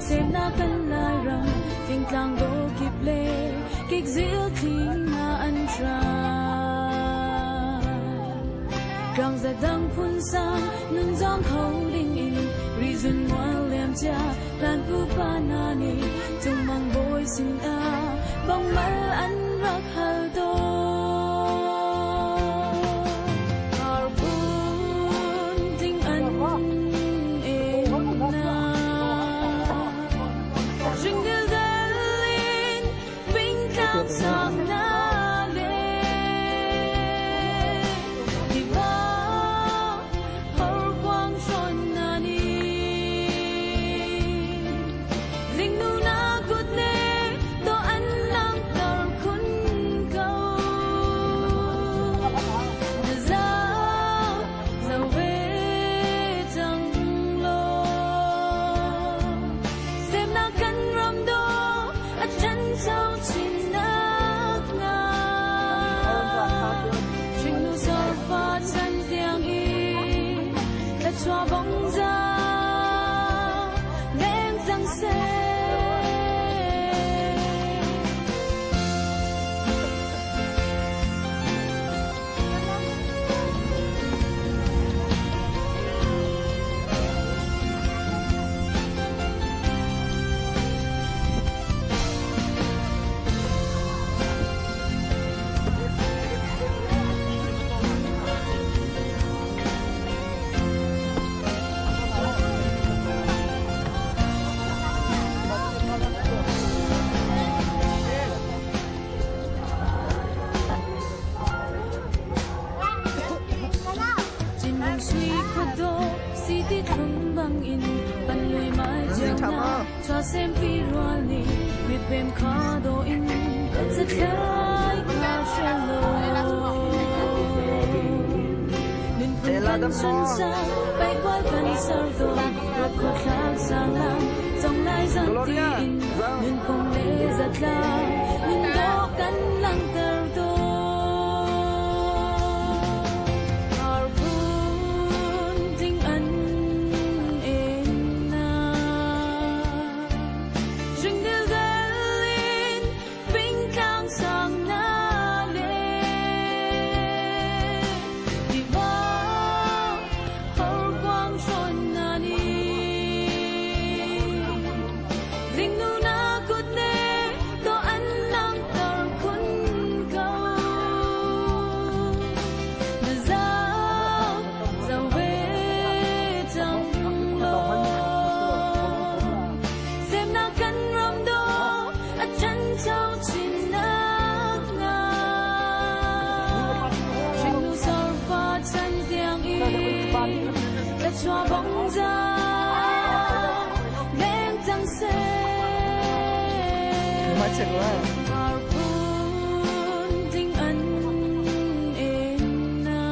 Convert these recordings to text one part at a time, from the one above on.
xem na kan lai ram phình tlang do kip le kik zil thing na an tra Rang za dang phun sang nun jong khâu ding in reason wal lem cha plan pu pa na ni chung mang boy sin a bang mal an rak hal do har pun ding an e na jingle dalin ping tang sang na Chua bóng ra đêm răng xe Ti thung bang in pan loi mai jang na cho xem pi roani mi pem kha do in sa thai ka shelo nin pun sun sa pai quay kan sar do rap kho khang sang lam trong lai giang ti in nin phong le zat la nin do kan lang ter do Chua bóng ra đêm trăng xe har pun ding an e na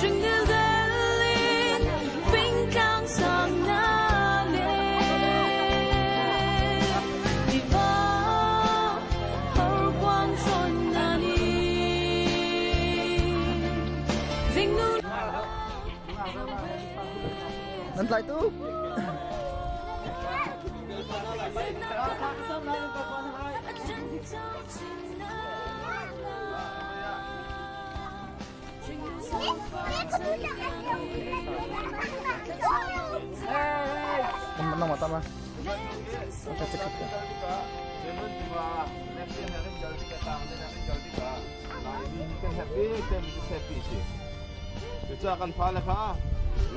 jingle dalin ping kang sang na le đi va har quang son na ni ding nu Nanti itu. Teman mata mah. Kita cek itu. Kita akan pala ka.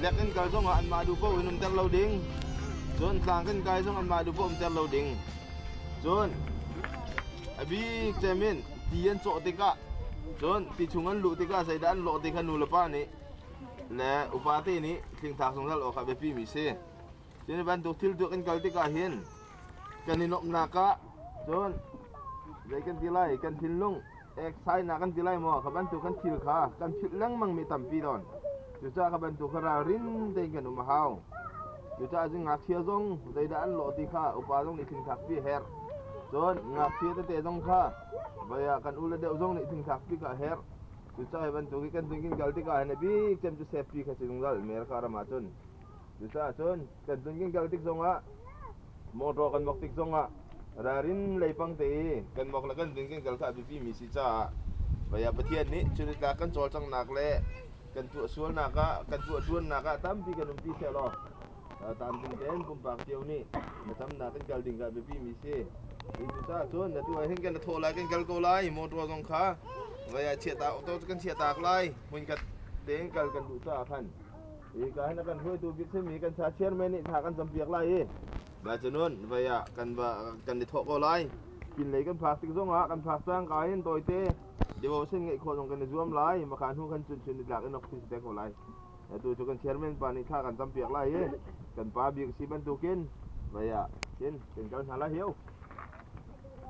Lekin kal zong an madu po inum ter loading. Zon tangkan kal zong an madu po ter loading. Zon abi cemin tian sok tika. Zon tichungan lu tika saya dan lo tika nulapa ni. Le upati ni ting tak songdal o kabepi mise. Jadi bantu til tu kan kal tika hin. Kan inok naka. Zon lekin tilai kan tilung. Sai na kan tilai mo kabantu kan til ka kan tilang mang mitampi don. Kita akan bantu kerarin dengan umahau. Kita aja ngakhia zong, tidak an loti ka, upazong ni ting takpi her. Zon ngakhia tu tezong ka, bayar kan ulah dek zong ni ting takpi ka her. Kita akan bantu kan tungkin galti ka, nabi kem tu sepi ka singgal, mereka ramacun. bisa chun kan tungking kal tik zonga motor kan mok tik zonga rarin leipang te kan mok la kan tungking kal ka bibi mi si cha baya pathian ni chuni ta kan chol chang nak le kan tu sual naka kan tu tuan naka tam pi kan umti se lo tam tin ten pum pak tiau ni tam na kan kal ding ka bibi mi si itu cha chun na tu hin kan thola kan kal ko lai motor zong kha baya chia ta auto kan chia tak lai mun kat teng kal kan du cha khan cái nó cần hơi tu biết thêm mình cần xả chen men thả cần dầm việc lại và cho nên vậy à cần để thọ vào lại pin lấy cần phạt tích giống á cần phạt sang cái nên tôi tê điều xin nghệ khổ trong cần để zoom lại mà khán hú cần chuyên lạc cái nó pin sẽ vào lại tôi cho cần chen men pani thả cần dầm việc lại cần phá việc xí bên tu kiên vậy à kiên cần thả lại hiếu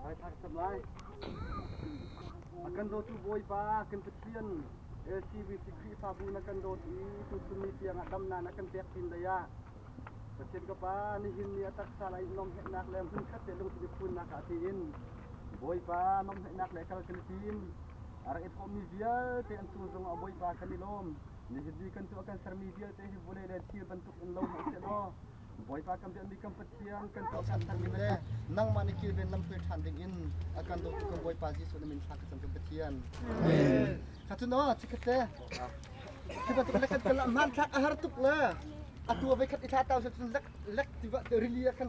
phải thả sầm lại cần đồ tu bôi ba cần thực hiện LCBC Khrihfa Bu na kan dot tu sumi tiang adam na kan tek tin daya pachet ka pa ni hin ni atak salai nom he nak lem hun khat te lu ti pun na ka tin boy pa nom he nak le kal kan tin ara et kom ni via te an tu zong boy pa kan ni lom ni di kan tu akan ser media te hi boleh le tir bentuk en lo mo se do boy pa kam di kam petiang kan tu akan ser media nang mani kil ben lam pe than ding in akan tu kam boy pa ji so min thak kan kam petian Katu no, cikete. Kita tu lekat kalau man tak ahar tu lah. Atu abekat ita tahu sesuatu lek tiba terili akan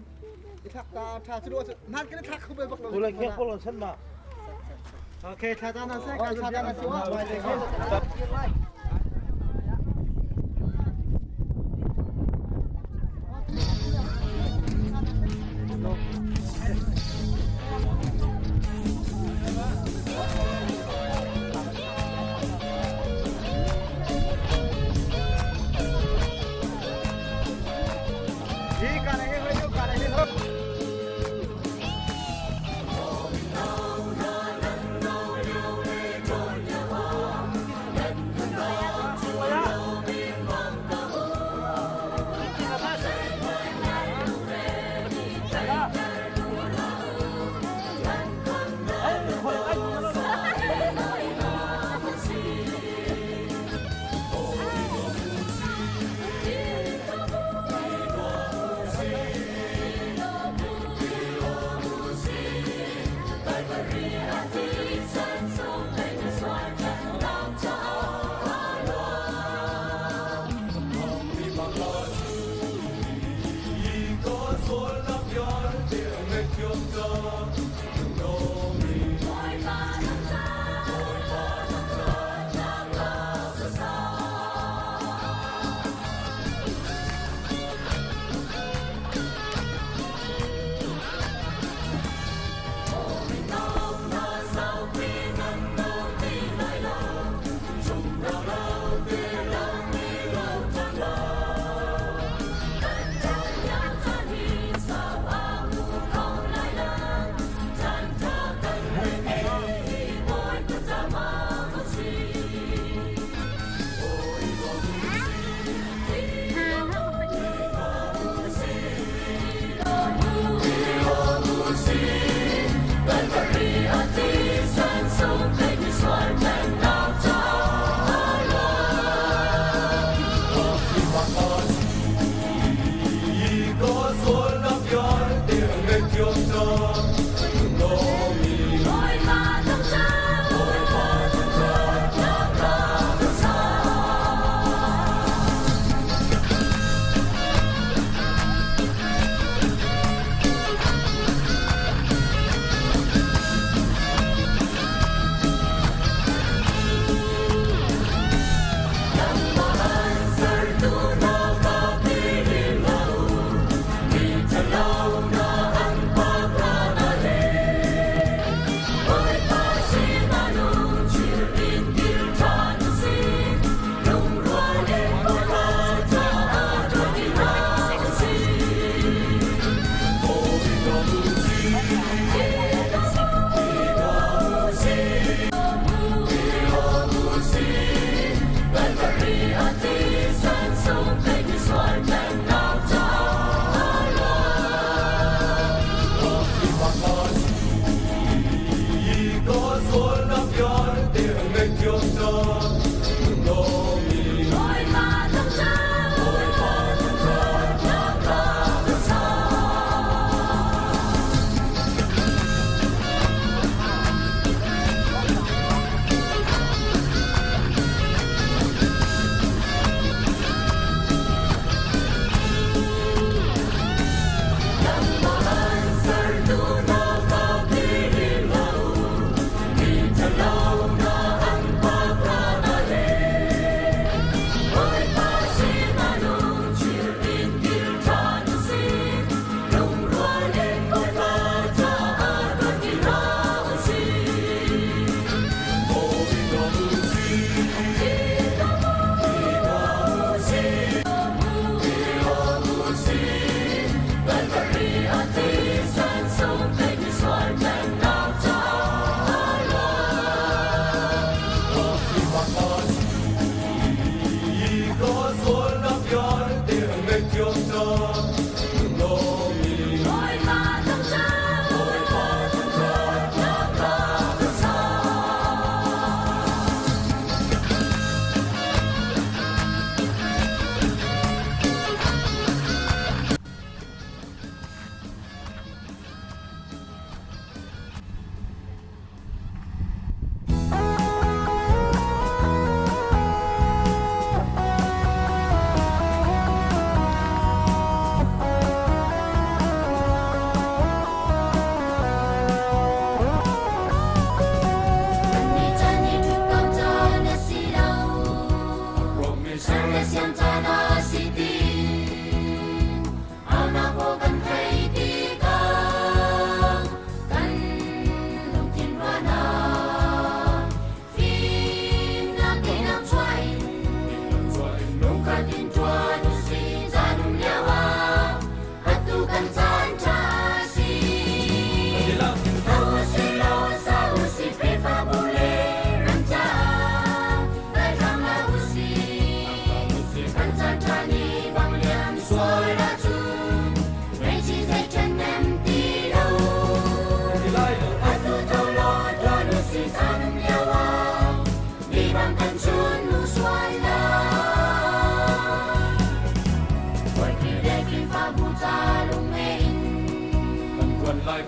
ita ta suruh man kena tak kubel bakal. Boleh kira polo sana. Okay, tata nasi. Tata nasi.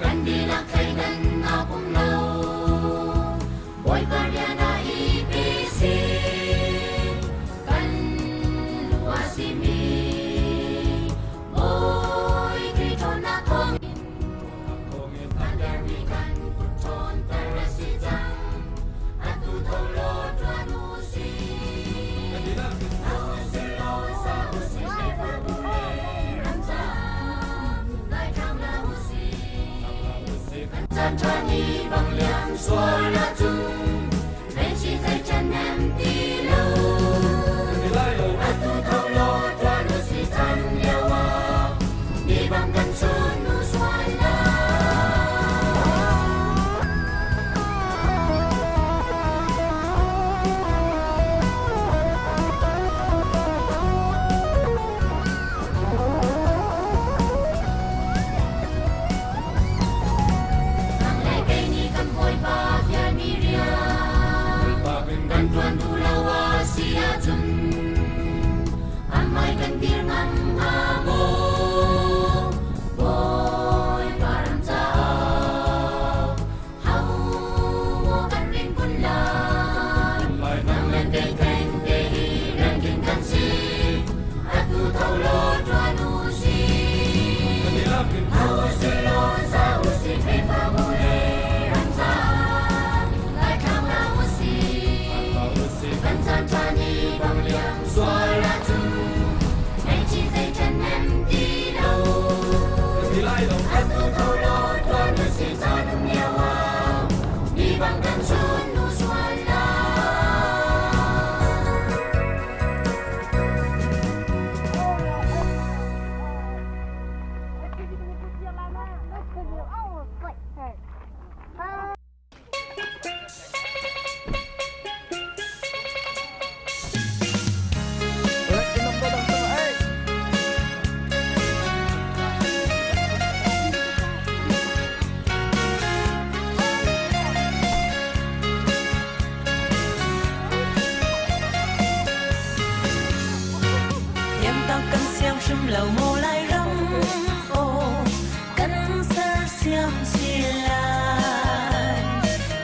kan đi lạc thầy nan na cũng lâu boy Mariana IPC kan luasimi boy Khrihfa na kong under mi kan puton terasijang atu tholo tranusi ausilo sa usi Khrihfa Bu ramza lai tham la usi kan chani bang liang suar la chung bên chi dây chân em đi lâu atu tholo tranusi tan yawa đi bang kan sun nu swala tuan dulawa sia jun amai kan dir ngam amo boy param ta hau mo kan ring kun lai nang len dei ten dei ranking kan si atu thaulo tuanu si hau si lo sa usi Khrihfa Bu ramza lai kam la usi kan chan chani bang liang suar la chung anh chỉ dây chân em đi đâu atu tholo tuan nu si cha dum yawa đi bang kan sun nu suar la lâu mô lai râm ô căn sar siam chi lai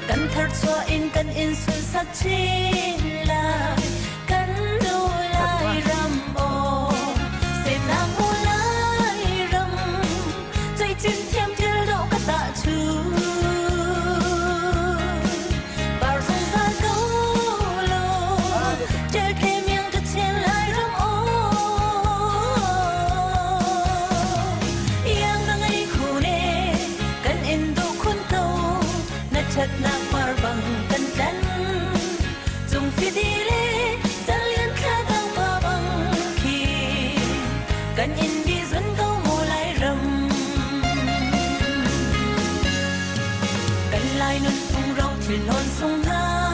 căn thar xóa in xuân sắc chi lai căn đu lai râm ô xem nam mô lai râm dây chín thiêm thiêu độ các tạ chú bảo sông ra câu lô chơi kê miệng cho trên lai râm ô chặt nạc mar bằng cân đắn dùng phi đi lê dân liên khá tăng pha bằng khi cần in đi dẫn câu mô lai rầm cần lai nôn phung rau thì lon sông ha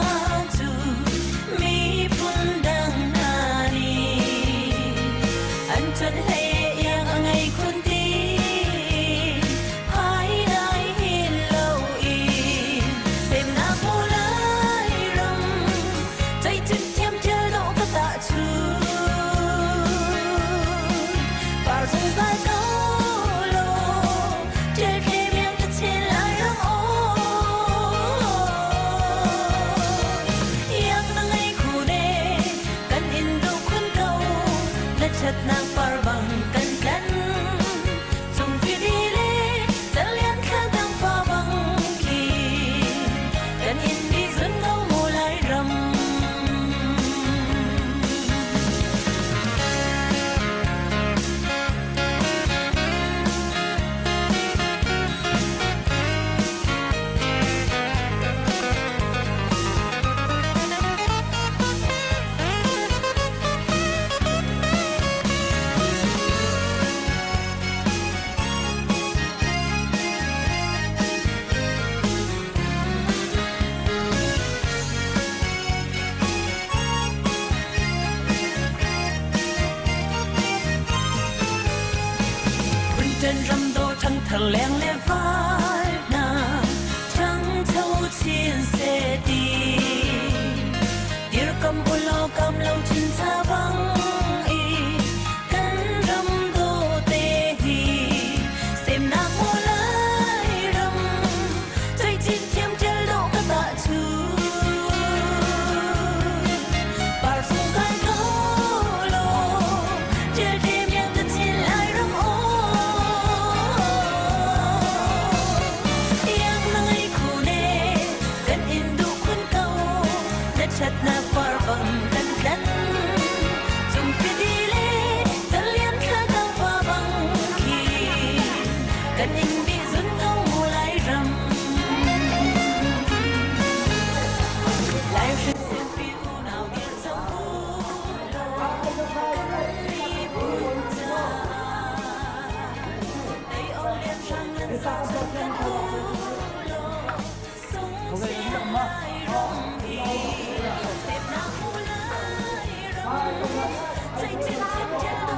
chu mi phun đang na đi anh chân hay yang ở ngày khuôn ti chặt nang par bằng cân cân dùng phi đi lê dân liên khang tăng pha bằng khi cần in đi dẫn câu mô lai rầm trên râm đô trăng thờ leng lê vai na trăng thâu thiên xe đi tir cầm u lo cầm lâu chân xa vắng y căn râm đô tê hi xem na mô lai cần in bị dưng không mù lại rầm lại rừng xem phiêu nào biết dòng đi buồn ra đây ông đêm trăng lên sao cho thân thu sống xem lại rong thì xem nào mù lại rong dây chân chân chân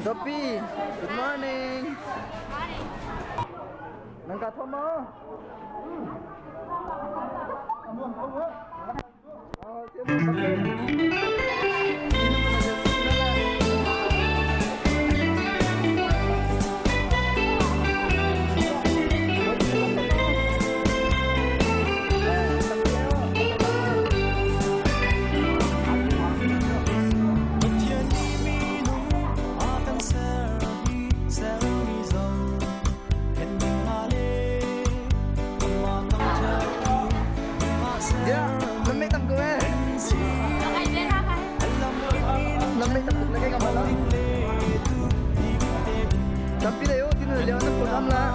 Dopi, good morning. Nangkatomo. Tapi deh, tino lihat nak program lah.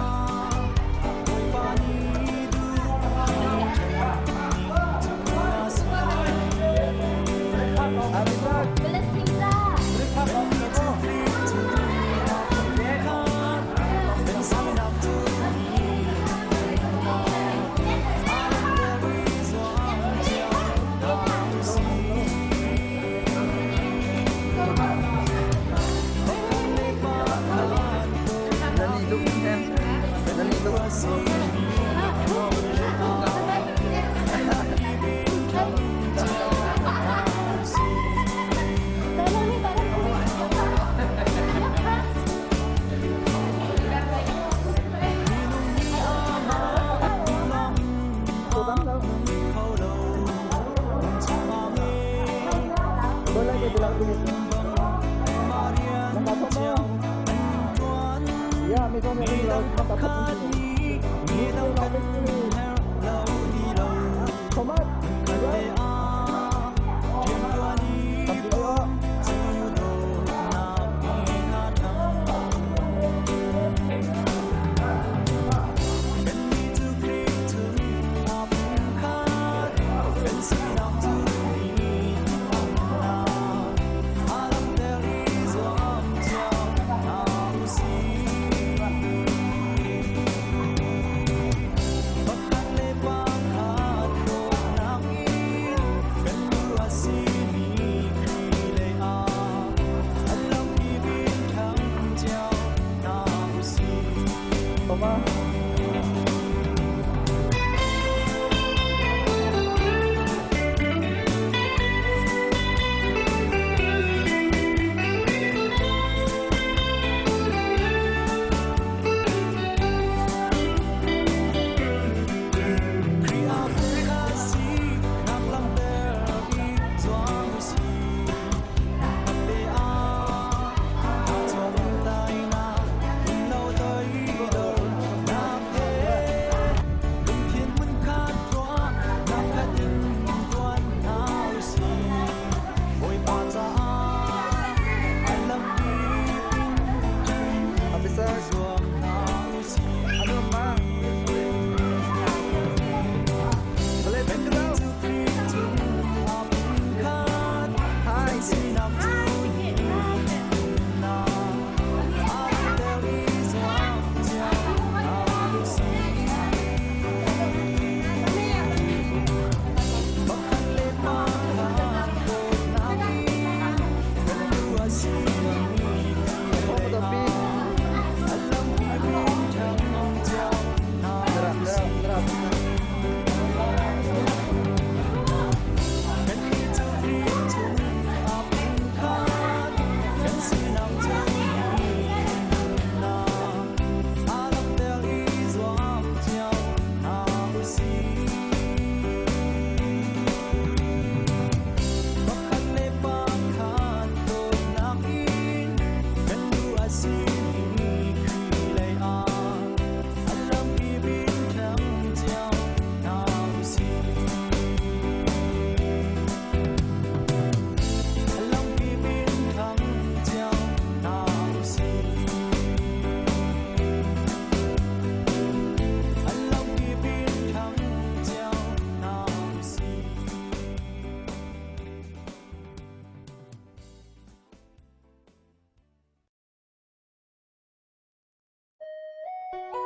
Bye.